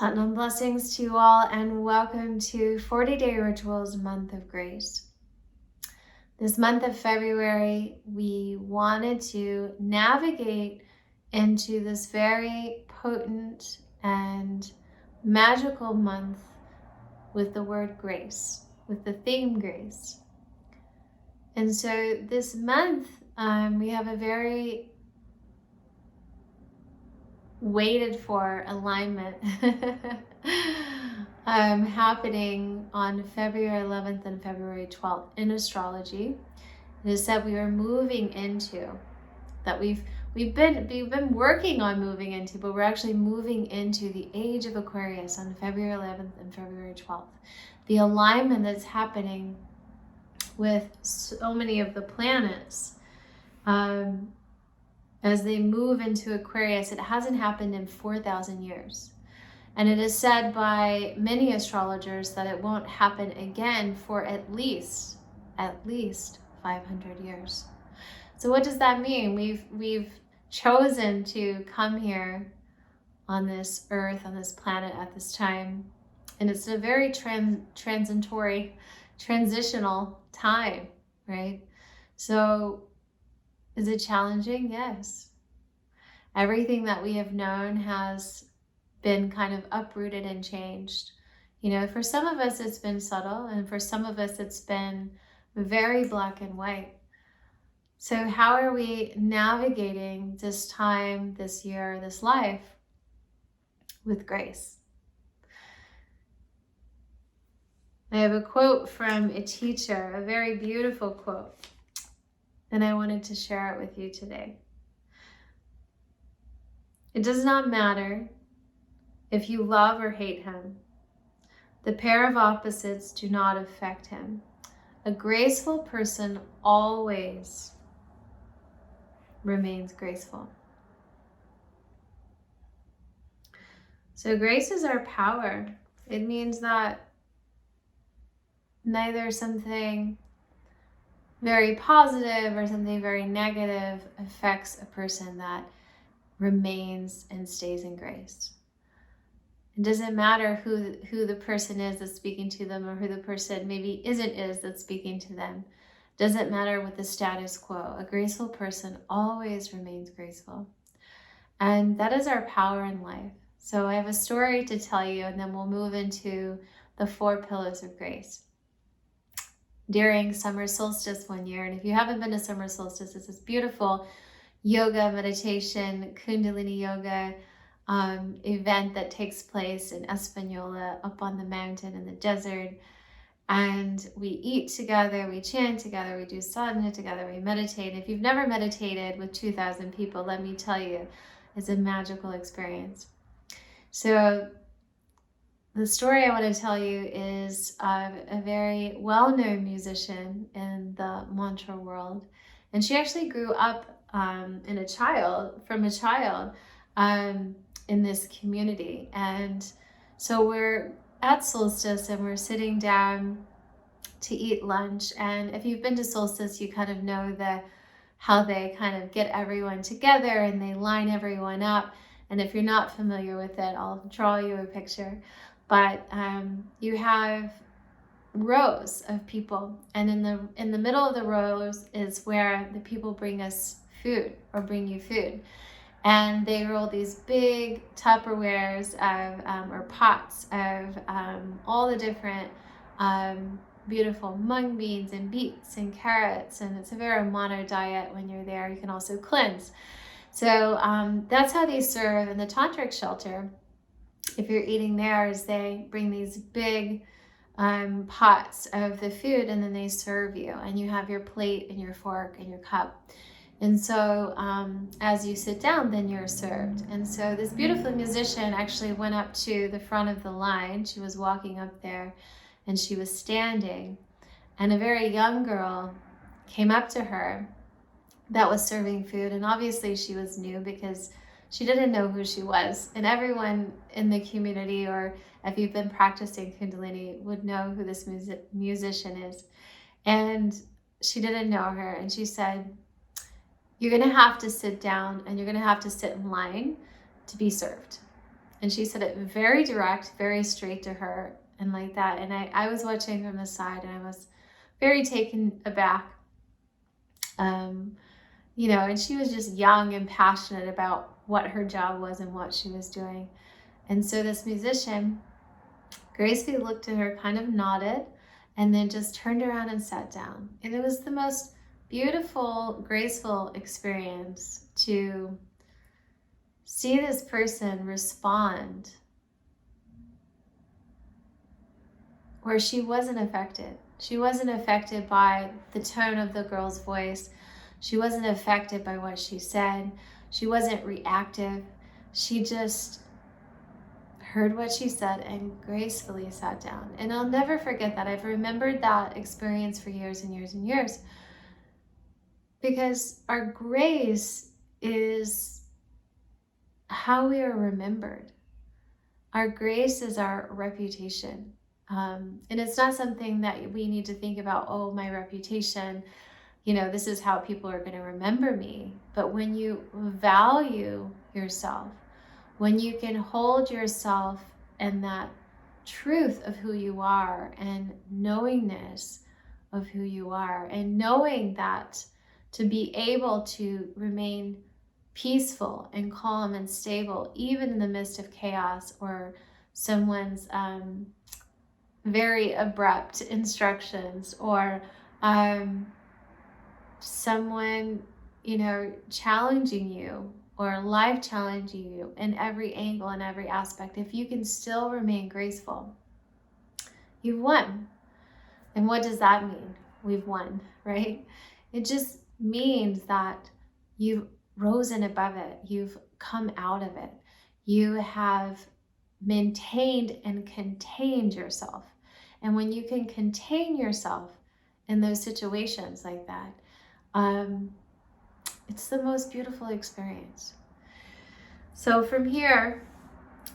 Platinum blessings to you all, and welcome to 40-Day Rituals Month of Grace. This month of February, we wanted to navigate into this very potent and magical month with the word grace, with the theme grace. And so this month, we have a very waited for alignment happening on February 11th and February 12th in astrology. It is said we are moving into, that we've been working on moving into, but we're actually moving into the age of Aquarius on February 11th and February 12th. The alignment that's happening with so many of the planets as they move into Aquarius, it hasn't happened in 4,000 years. And it is said by many astrologers that it won't happen again for at least 500 years. So what does that mean? We've chosen to come here on this earth, on this planet at this time. And it's a very transitory, transitional time, right? So is it challenging? Yes. Everything that we have known has been kind of uprooted and changed. You know, for some of us, it's been subtle, and for some of us, it's been very black and white. So how are we navigating this time, this year, this life with grace? I have a quote from a teacher, a very beautiful quote, and I wanted to share it with you today. It does not matter if you love or hate him. The pair of opposites do not affect him. A graceful person always remains graceful. So grace is our power. It means that neither something very positive or something very negative affects a person that remains and stays in grace. It doesn't matter who the person is that's speaking to them, or who the person maybe is that's speaking to them. It doesn't matter with the status quo. A graceful person always remains graceful. And that is our power in life. So I have a story to tell you, and then we'll move into the 4 pillars of grace. During summer solstice one year, and if you haven't been to summer solstice, it's this beautiful yoga, meditation, Kundalini yoga event that takes place in Espanola up on the mountain in the desert. And we eat together, we chant together, we do sadhana together, we meditate. If you've never meditated with 2,000 people, let me tell you, it's a magical experience. So the story I want to tell you is of a very well-known musician in the mantra world. And she actually grew up from a child in this community. And so we're at solstice and we're sitting down to eat lunch. And if you've been to solstice, you kind of know how they kind of get everyone together and they line everyone up. And if you're not familiar with it, I'll draw you a picture. But you have rows of people, and in the middle of the rows is where the people bring us food, or bring you food. And they roll these big Tupperwares of or pots of all the different beautiful mung beans and beets and carrots, and it's a very mono diet. When you're there, you can also cleanse. So that's how they serve in the tantric shelter. If you're eating there, is they bring these big pots of the food, and then they serve you, and you have your plate and your fork and your cup. And so as you sit down, then you're served. And so this beautiful musician actually went up to the front of the line. She was walking up there, and she was standing, and a very young girl came up to her that was serving food. And obviously she was new because she didn't know who she was. And everyone in the community, or if you've been practicing Kundalini, would know who this musician is. And she didn't know her. And she said, "You're going to have to sit down, and you're going to have to sit in line to be served." And she said it very direct, very straight to her, and like that. And I was watching from the side, and I was very taken aback. You know, and she was just young and passionate about what her job was and what she was doing. And so this musician gracefully looked at her, kind of nodded, and then just turned around and sat down. And it was the most beautiful, graceful experience to see this person respond where she wasn't affected. She wasn't affected by the tone of the girl's voice. She wasn't affected by what she said. She wasn't reactive. She just heard what she said and gracefully sat down. And I'll never forget that. I've remembered that experience for years and years and years, because our grace is how we are remembered. Our grace is our reputation. And it's not something that we need to think about, oh, my reputation, you know, this is how people are going to remember me. But when you value yourself, when you can hold yourself and that truth of who you are and knowingness of who you are, and knowing that to be able to remain peaceful and calm and stable, even in the midst of chaos or someone's very abrupt instructions, or someone, you know, challenging you or life challenging you in every angle and every aspect. If you can still remain graceful, you've won. And what does that mean? We've won, right? It just means that you've risen above it. You've come out of it. You have maintained and contained yourself. And when you can contain yourself in those situations like that, it's the most beautiful experience. So from here,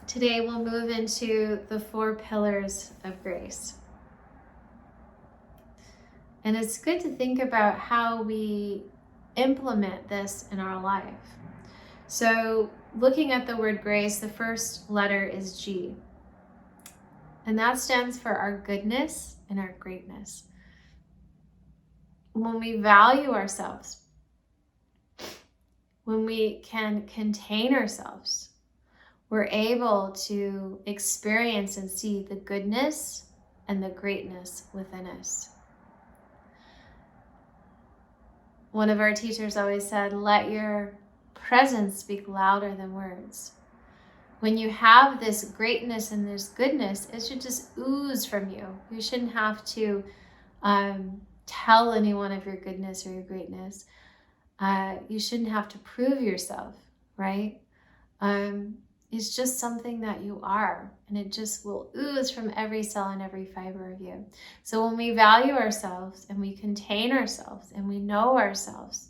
today we'll move into the 4 pillars of grace. And it's good to think about how we implement this in our life. So looking at the word grace, the first letter is G. And that stands for our goodness and our greatness. When we value ourselves, when we can contain ourselves, we're able to experience and see the goodness and the greatness within us. One of our teachers always said, let your presence speak louder than words. When you have this greatness and this goodness, it should just ooze from you. You shouldn't have to tell anyone of your goodness or your greatness. You shouldn't have to prove yourself, right? It's just something that you are, and it just will ooze from every cell and every fiber of you. So when we value ourselves and we contain ourselves and we know ourselves,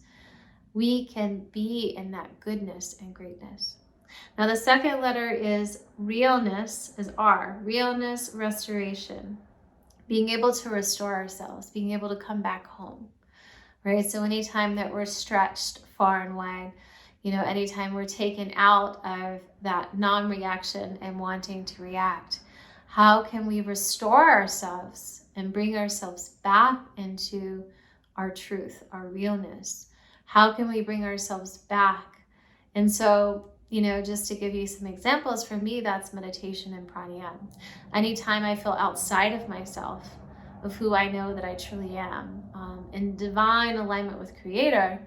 we can be in that goodness and greatness. Now the second letter is realness, is R. Realness, restoration. Being able to restore ourselves, being able to come back home, right? So anytime that we're stretched far and wide, you know, anytime we're taken out of that non-reaction and wanting to react, how can we restore ourselves and bring ourselves back into our truth, our realness? How can we bring ourselves back? And so, you know, just to give you some examples, for me, that's meditation and pranayama. Anytime I feel outside of myself, of who I know that I truly am, in divine alignment with Creator,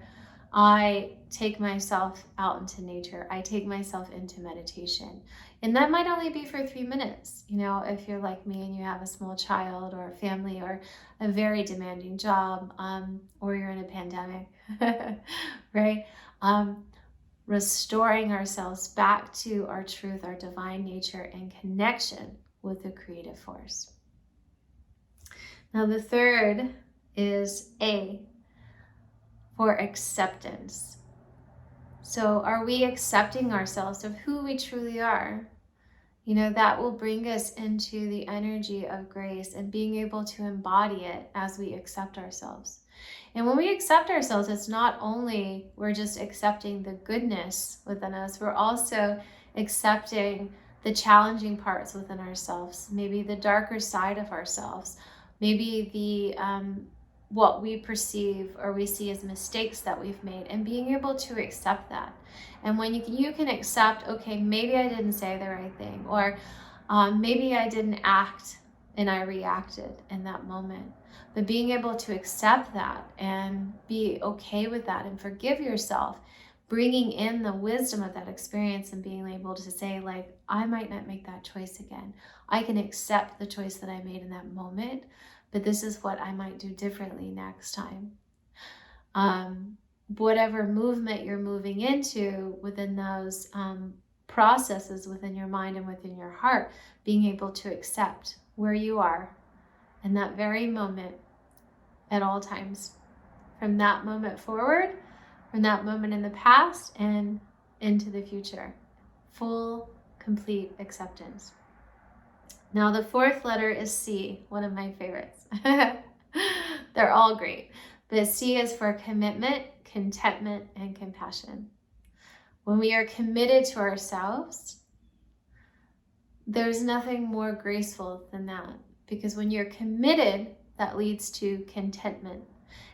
I take myself out into nature. I take myself into meditation. And that might only be for 3 minutes. You know, if you're like me and you have a small child or a family or a very demanding job, or you're in a pandemic, right? Restoring ourselves back to our truth, our divine nature, and connection with the creative force. Now the third is A, for acceptance. So are we accepting ourselves of who we truly are? You know, that will bring us into the energy of grace and being able to embody it as we accept ourselves. And when we accept ourselves, it's not only we're just accepting the goodness within us, we're also accepting the challenging parts within ourselves, maybe the darker side of ourselves, maybe the what we perceive or we see as mistakes that we've made, and being able to accept that. And when you can accept, okay, maybe I didn't say the right thing, or maybe I didn't act and I reacted in that moment. But being able to accept that and be okay with that and forgive yourself, bringing in the wisdom of that experience and being able to say, like, I might not make that choice again. I can accept the choice that I made in that moment, but this is what I might do differently next time. Whatever movement you're moving into within those processes within your mind and within your heart, being able to accept where you are in that very moment at all times, from that moment forward, from that moment in the past and into the future. Full, complete acceptance. Now the fourth letter is C, one of my favorites. They're all great. But C is for commitment, contentment, and compassion. When we are committed to ourselves, there's nothing more graceful than that. Because when you're committed, that leads to contentment.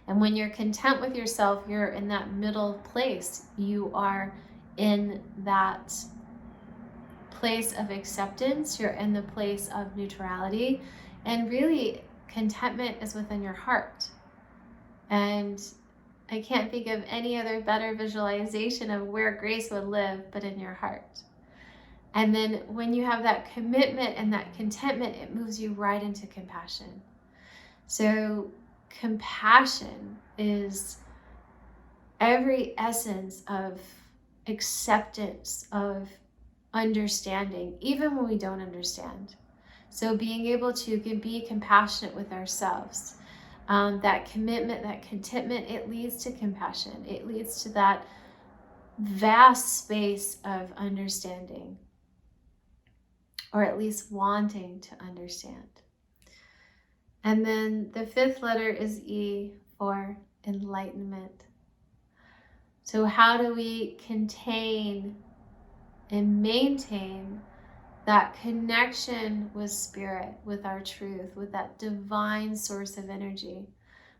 And when you're content with yourself, you're in that middle place. You are in that place of acceptance. You're in the place of neutrality. And really, contentment is within your heart. And I can't think of any other better visualization of where grace would live but in your heart. And then when you have that commitment and that contentment, it moves you right into compassion. So compassion is every essence of acceptance, of understanding, even when we don't understand. So being able to be compassionate with ourselves, that commitment, that contentment, it leads to compassion. It leads to that vast space of understanding, or at least wanting to understand. And then the fifth letter is E for enlightenment. So how do we contain and maintain that connection with spirit, with our truth, with that divine source of energy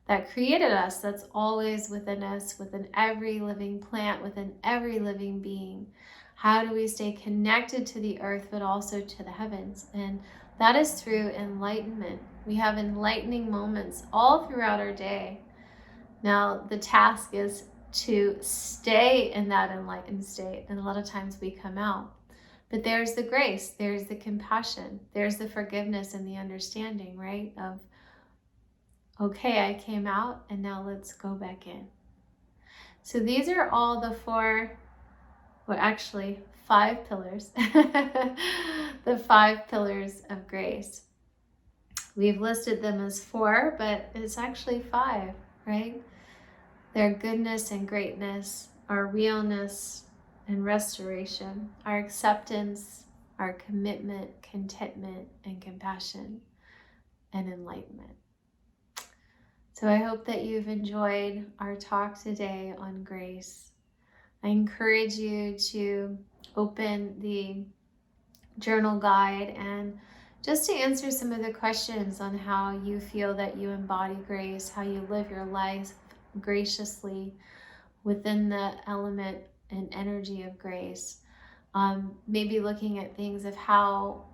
that created us, that's always within us, within every living plant, within every living being? How do we stay connected to the earth, but also to the heavens? And that is through enlightenment. We have enlightening moments all throughout our day. Now, the task is to stay in that enlightened state, and a lot of times we come out. But there's the grace, there's the compassion, there's the forgiveness and the understanding, right? Of, okay, I came out and now let's go back in. So these are all the actually 5 pillars, the 5 pillars of grace. We've listed them as 4, but it's actually 5, right? Their goodness and greatness, our realness and restoration, our acceptance, our commitment, contentment, and compassion, and enlightenment. So I hope that you've enjoyed our talk today on grace. I encourage you to open the journal guide and just to answer some of the questions on how you feel that you embody grace, how you live your life graciously within the element and energy of grace. Maybe looking at things of how,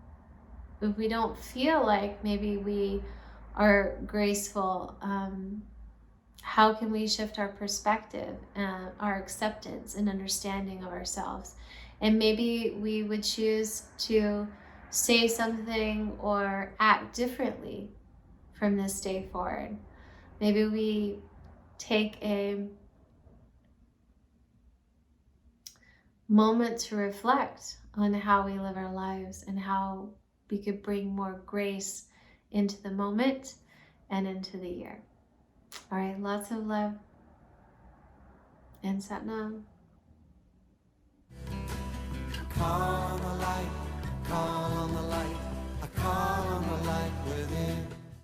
if we don't feel like maybe we are graceful, how can we shift our perspective, our acceptance and understanding of ourselves? And maybe we would choose to say something or act differently from this day forward. Maybe we take a moment to reflect on how we live our lives and how we could bring more grace into the moment and into the year. All right, lots of love and Satnam. Call on the light, call on the light, I call